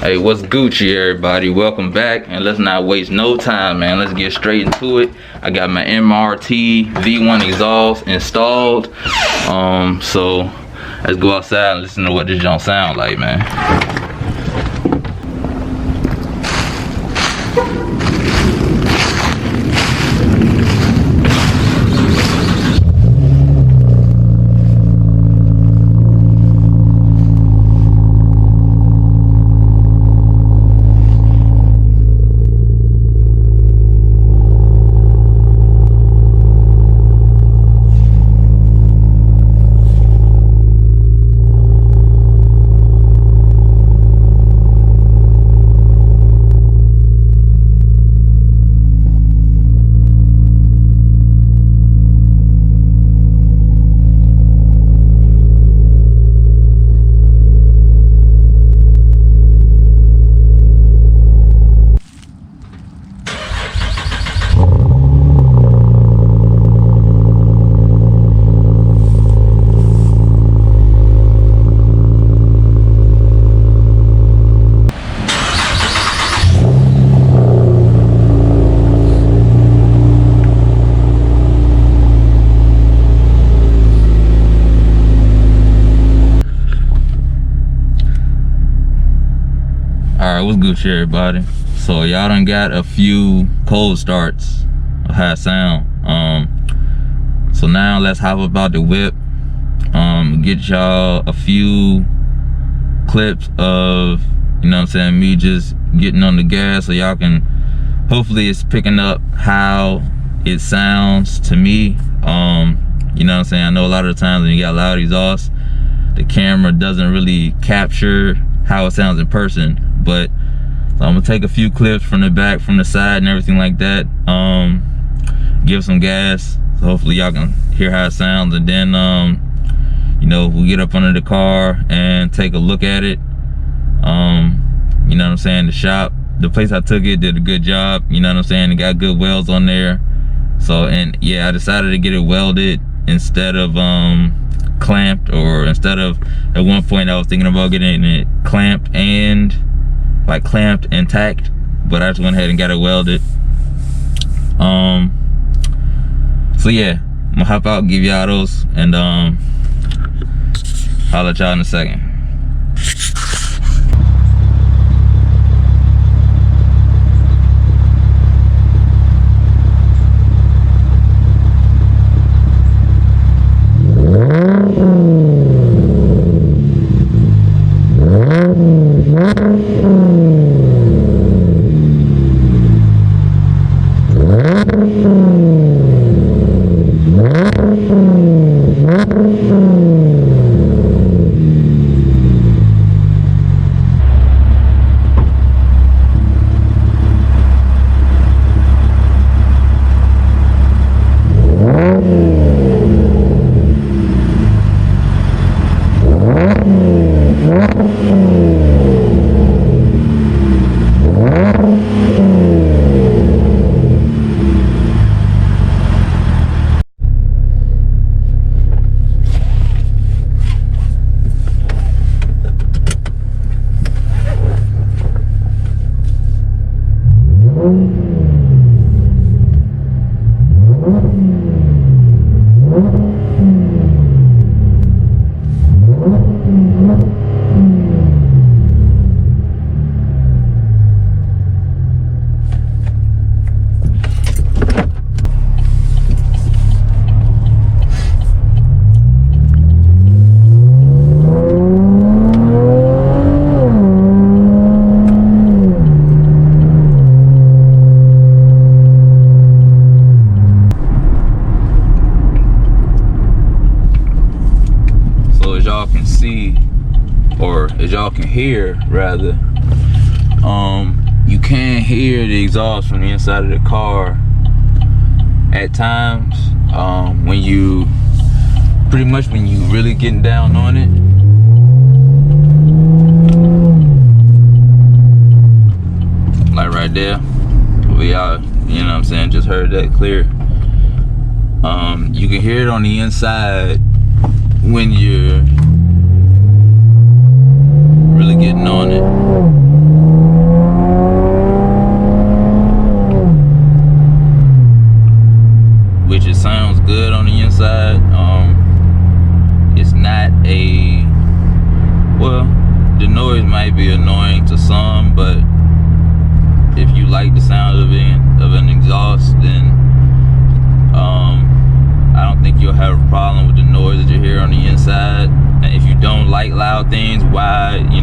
Hey, what's Gucci, everybody? Welcome back, and let's not waste no time, man. Let's get straight into it. I got my MRT V1 exhaust installed. So let's go outside and listen to what this junk sound like, man. Alright, what's good, everybody? So y'all done got a few cold starts of how it sound. So now let's hop about the whip. Get y'all a few clips of, you know what I'm saying, me just getting on the gas, so y'all can, hopefully it's picking up how it sounds to me. You know what I'm saying? I know a lot of the times when you got loud exhaust, the camera doesn't really capture how it sounds in person. But so I'm gonna take a few clips from the back, from the side, and everything like that. Give some gas, so hopefully y'all can hear how it sounds, and then you know, we'll get up under the car and take a look at it. You know what I'm saying? The place I took it did a good job. You know what I'm saying? It got good welds on there. So, and yeah, I decided to get it welded instead of clamped, or instead of, at one point I was thinking about getting it clamped and tacked, but I just went ahead and got it welded. So yeah, I'm gonna hop out, give y'all those, and I'll let y'all in a second. As y'all can hear, rather, you can hear the exhaust from the inside of the car at times, when you really getting down on it. Like right there, we all, you know what I'm saying, just heard that clear. You can hear it on the inside when you're really getting on it. the noise might be annoying to some, but if you like the sound of an exhaust, then I don't think you'll have a problem with the noise that you hear on the inside. And if you don't like loud things, why, you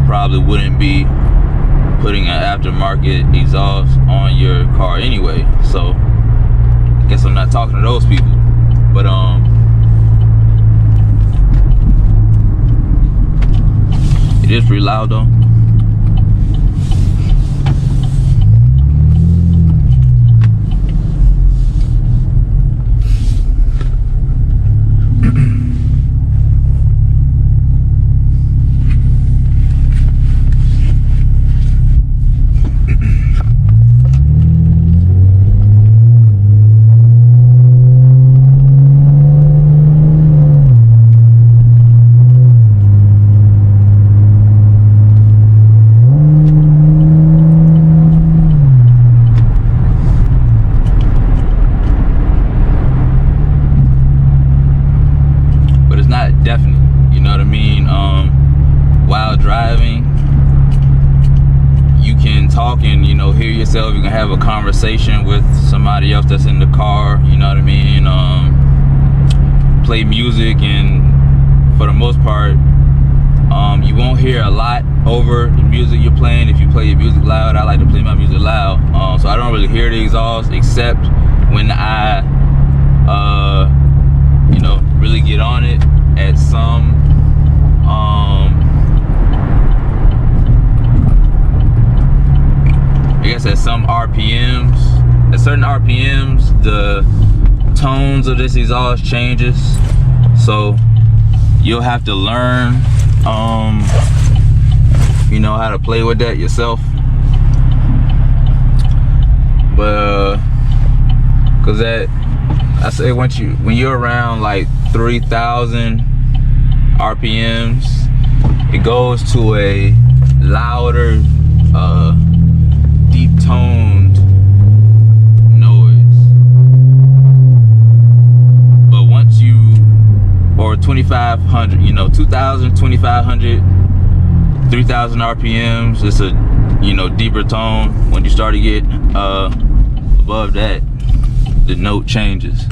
probably wouldn't be putting an aftermarket exhaust on your car anyway. So I guess I'm not talking to those people, but it is pretty loud though. Definitely, you know what I mean? While driving, you can talk and hear yourself. You can have a conversation with somebody else that's in the car, you know what I mean? Play music, and for the most part, you won't hear a lot over the music you're playing. If you play your music loud, I like to play my music loud, so I don't really hear the exhaust except when I really get on it at some I guess at some RPMs. At certain RPMs, the tones of this exhaust changes, so you'll have to learn how to play with that yourself. But because I say when you're around like 3,000 RPMs, it goes to a louder, deep toned noise. But once or 2,500, 2,000, 2,500, 3,000 RPMs, it's a deeper tone. When you start to get above that, the note changes.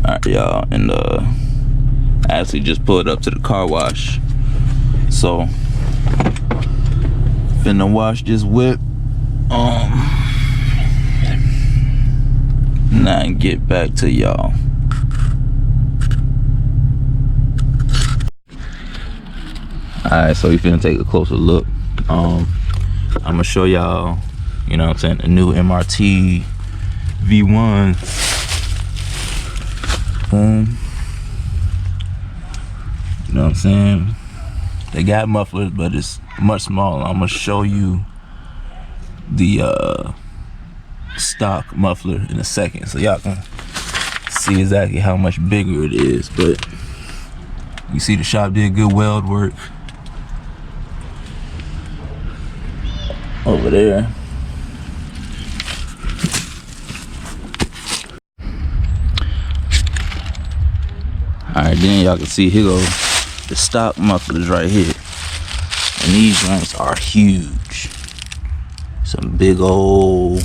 Alright y'all, and I actually just pulled up to the car wash. So finna wash this whip now and get back to y'all. Alright, so we finna take a closer look. I'm gonna show y'all, the new MRT V1. Boom. You know what I'm saying? They got mufflers, but it's much smaller. I'm gonna show you the stock muffler in a second, so y'all can see exactly how much bigger it is. But you see the shop did good weld work over there. Alright, then y'all can see here go the stock mufflers right here, and these joints are huge. Some big old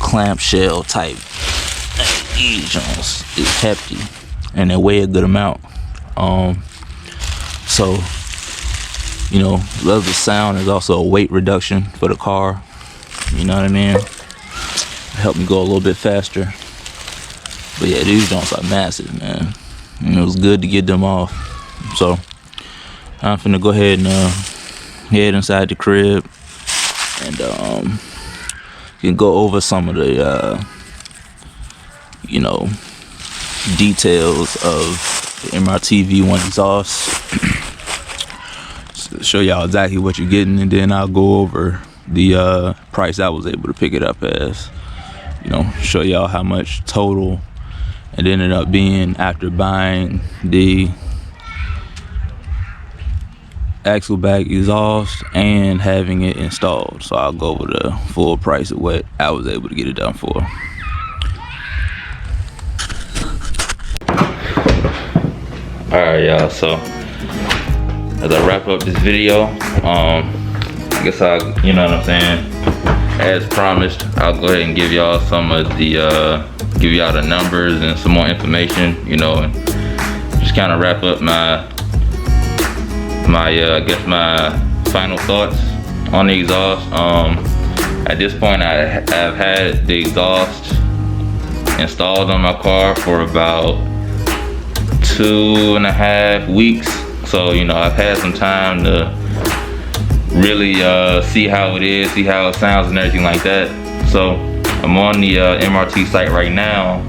clamshell type. These joints is hefty, and they weigh a good amount. So love the sound. There's also a weight reduction for the car. You know what I mean? Help me go a little bit faster. But yeah, these joints are massive, man. And it was good to get them off. So I'm finna go ahead and head inside the crib, and you can go over some of the details of the MRT V1 exhaust. So show y'all exactly what you're getting, and then I'll go over the price I was able to pick it up as, you know, show y'all how much total it ended up being after buying the axle back exhaust and having it installed. So I'll go over the full price of what I was able to get it done for. Alright, y'all, so as I wrap up this video, I guess you know what I'm saying, as promised, I'll go ahead and give y'all some of the give y'all the numbers and some more information, you know, and just kind of wrap up my I guess my final thoughts on the exhaust. At this point, I've had the exhaust installed on my car for about 2.5 weeks, so you know, I've had some time to really see how it is, see how it sounds and everything like that. So I'm on the MRT site right now,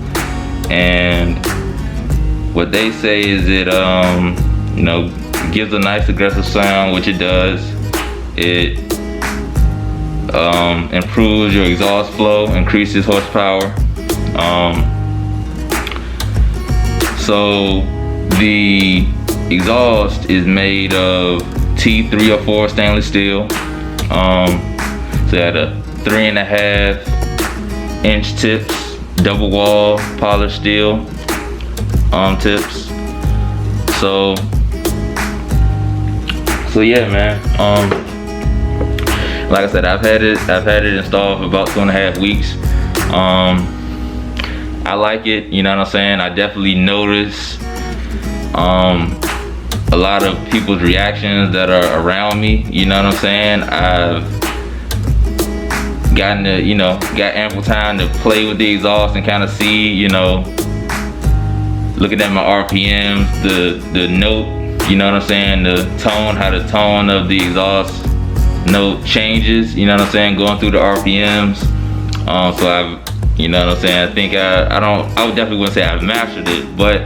and what they say is it you know, gives a nice aggressive sound, which it does. It improves your exhaust flow, increases horsepower. So the exhaust is made of T304 stainless steel. So at a 3.5 inch tips, double wall polished steel tips. So yeah, man. Like I said, I've had it installed for about 2.5 weeks. I like it, you know what I'm saying? I definitely notice a lot of people's reactions that are around me, you know what I'm saying? I've gotten to, you know, got ample time to play with the exhaust and kind of see, you know, looking at my RPMs, the note, you know what I'm saying, the tone, how the tone of the exhaust note changes, you know what I'm saying, going through the RPMs. So I've, you know what I'm saying, I think I definitely wouldn't say I've mastered it, but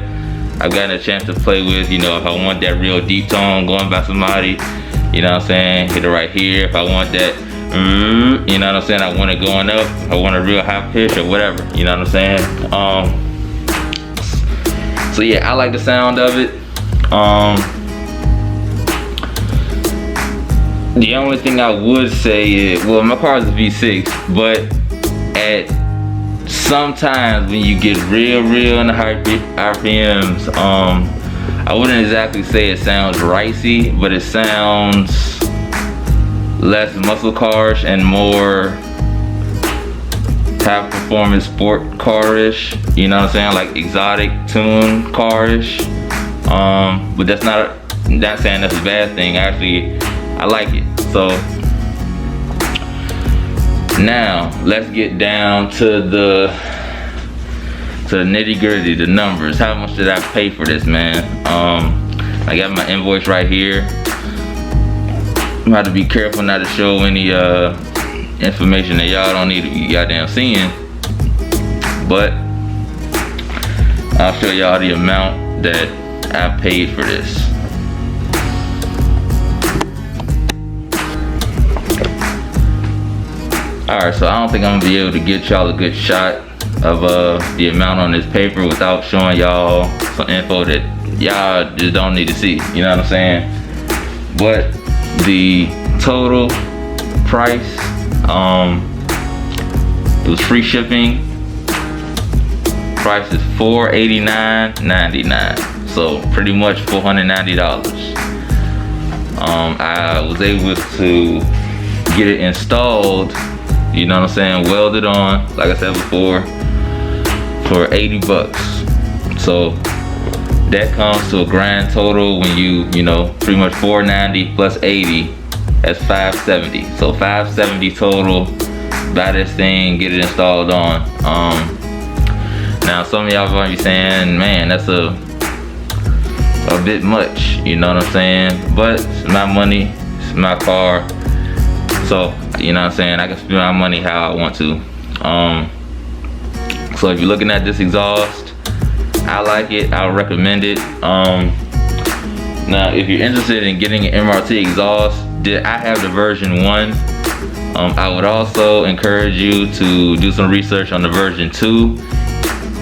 I've gotten a chance to play with, you know, if I want that real deep tone going by somebody, you know what I'm saying, hit it right here. If I want that, you know what I'm saying, I want it going up, I want a real high pitch or whatever, you know what I'm saying. So yeah, I like the sound of it. The only thing I would say is, well, my car is a V6, but at sometimes when you get real in the high RPMs, I wouldn't exactly say it sounds ricey, but it sounds less muscle carish and more high performance sport carish, you know what I'm saying, like exotic tune carish. But that's not saying that's a bad thing. Actually, I like it. So now let's get down to the nitty-gritty, the numbers. How much did I pay for this, man? I got my invoice right here. I'm about to be careful not to show any information that y'all don't need to be goddamn seeing, but I'll show y'all the amount that I paid for this. Alright, so I don't think I'm gonna be able to get y'all a good shot of the amount on this paper without showing y'all some info that y'all just don't need to see, you know what I'm saying? But the total price, it was free shipping. Price is $489.99, so pretty much $490. I was able to get it installed, you know what I'm saying, welded on, like I said before, for $80. So that comes to a grand total when you know, pretty much $490 plus 80, that's $570. So $570 total, buy this thing, get it installed on. Now some of y'all might be saying, man, that's a bit much, you know what I'm saying? But it's my money, it's my car. So, you know what I'm saying, I can spend my money how I want to. So if you're looking at this exhaust, I like it, I recommend it. Now if you're interested in getting an MRT exhaust, I have the version 1. I would also encourage you to do some research on the version 2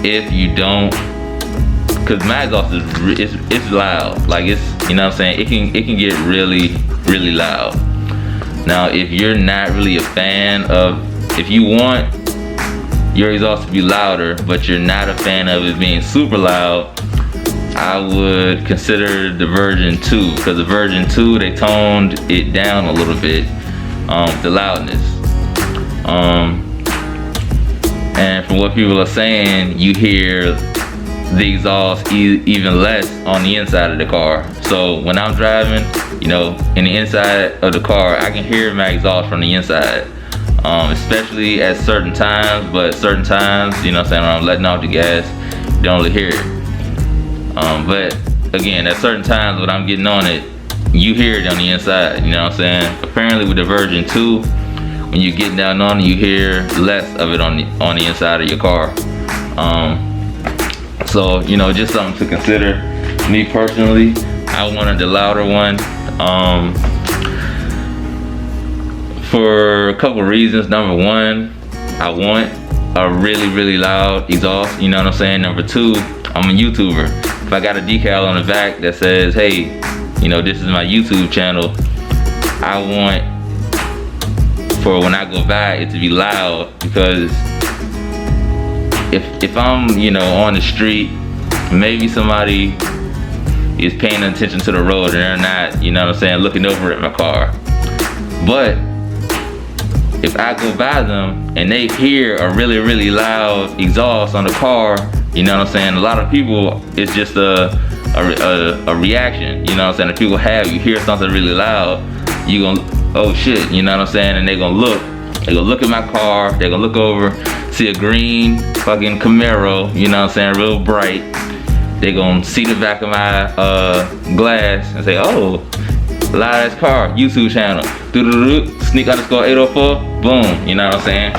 if you don't, because my exhaust is it's loud. Like, it's, you know what I'm saying, it can get really loud. Now, if you're not really a fan of, if you want your exhaust to be louder but you're not a fan of it being super loud, I would consider the version 2, because the version 2, they toned it down a little bit, the loudness. And from what people are saying, you hear the exhaust even less on the inside of the car. So when I'm driving, you know, in the inside of the car, I can hear my exhaust from the inside, especially at certain times. But certain times, you know what I'm saying, when I'm letting off the gas, you don't really hear it. But again, at certain times when I'm getting on it, you hear it on the inside, you know what I'm saying? Apparently with the version 2, when you're getting down on it, you hear less of it on the inside of your car. So, you know, just something to consider. Me personally, I wanted the louder one, for a couple reasons. Number one, I want a really loud exhaust, you know what I'm saying? Number two, I'm a YouTuber. If I got a decal on the back that says, hey, you know, this is my YouTube channel, I want for when I go by it to be loud, because if I'm, you know, on the street, maybe somebody is paying attention to the road and they're not, you know what I'm saying, looking over at my car. But if I go by them and they hear a really loud exhaust on the car, you know what I'm saying, a lot of people, it's just a reaction, you know what I'm saying, if people have, you hear something really loud, you gonna, oh shit, you know what I'm saying, and they're gonna look at my car, they're gonna look over, see a green fucking Camaro, you know what I'm saying, real bright, they gonna see the back of my glass and say, oh, loud ass car, YouTube channel, sneak _ 804, boom, you know what I'm saying,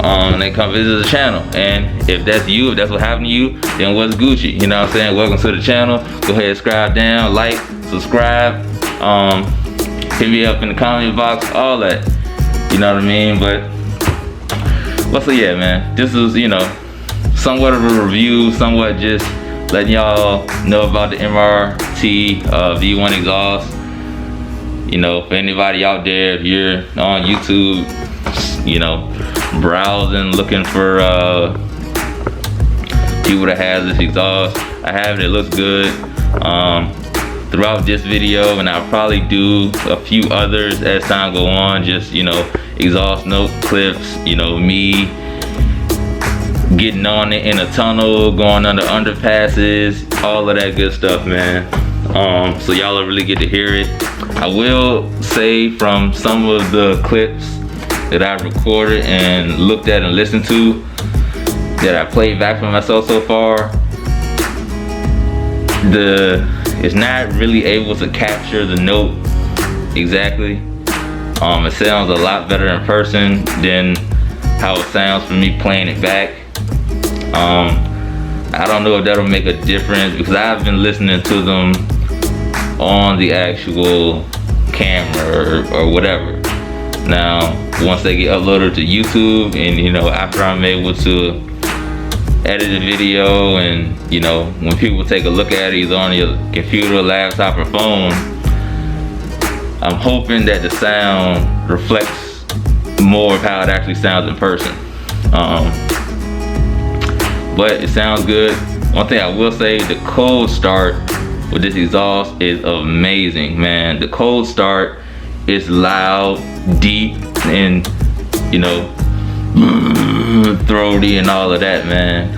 and they come visit the channel. And if that's you, if that's what happened to you, then what's Gucci, you know what I'm saying? Welcome to the channel. Go ahead, subscribe down, like, subscribe, hit me up in the comment box, all that, you know what I mean? But so yeah, man, this is, you know, somewhat of a review, somewhat just letting y'all know about the MRT V1 exhaust. You know, for anybody out there, if you're on YouTube, you know, browsing, looking for people that have this exhaust, I have it, it looks good. Throughout this video, and I'll probably do a few others as time go on, just, you know, exhaust note clips, you know, me getting on it in a tunnel, going under underpasses, all of that good stuff, man. So y'all will really get to hear it. I will say, from some of the clips that I've recorded and looked at and listened to, that I played back for myself so far, it's not really able to capture the note exactly. It sounds a lot better in person than how it sounds for me playing it back. I don't know if that'll make a difference, because I've been listening to them on the actual camera or whatever. Now, once they get uploaded to YouTube, and, you know, after I'm able to edit a video, and, you know, when people take a look at it either on your computer, laptop, or phone, I'm hoping that the sound reflects more of how it actually sounds in person. But it sounds good. One thing I will say, the cold start with this exhaust is amazing, man. The cold start is loud, deep, and, you know, throaty and all of that, man.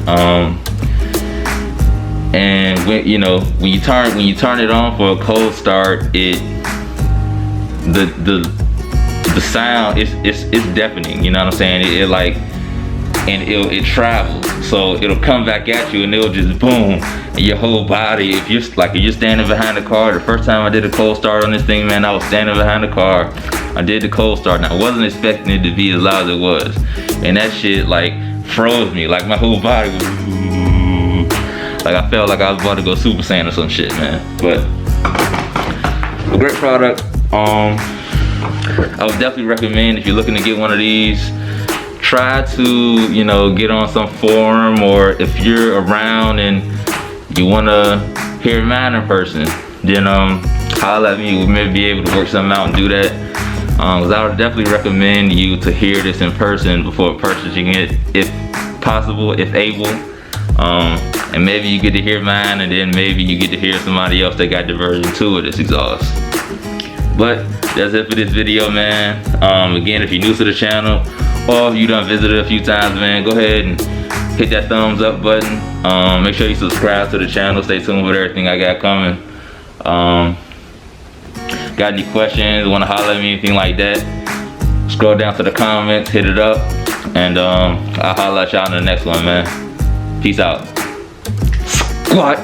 And when, you know, when you turn it on for a cold start, the sound it's deafening, you know what I'm saying? It like, and it travels, so it'll come back at you and it'll just boom, and your whole body, if you're standing behind the car. The first time I did a cold start on this thing, man, I was standing behind the car, I did the cold start, and I wasn't expecting it to be as loud as it was, and that shit like froze me, like my whole body was, like I felt like I was about to go Super Saiyan or some shit, man. But a great product. I would definitely recommend, if you're looking to get one of these, try to, you know, get on some forum, or if you're around and you want to hear mine in person, then holla at me. We may be able to work something out and do that. Because I would definitely recommend you to hear this in person before purchasing it, if possible, if able. And maybe you get to hear mine, and then maybe you get to hear somebody else that got the version 2 of this exhaust. But that's it for this video, man. Again, if you're new to the channel, or if you done visited a few times, man, go ahead and hit that thumbs up button. Make sure you subscribe to the channel. Stay tuned with everything I got coming. Got any questions, want to holler at me, anything like that, scroll down to the comments, hit it up, and I'll holler at y'all in the next one, man. Peace out. Squat.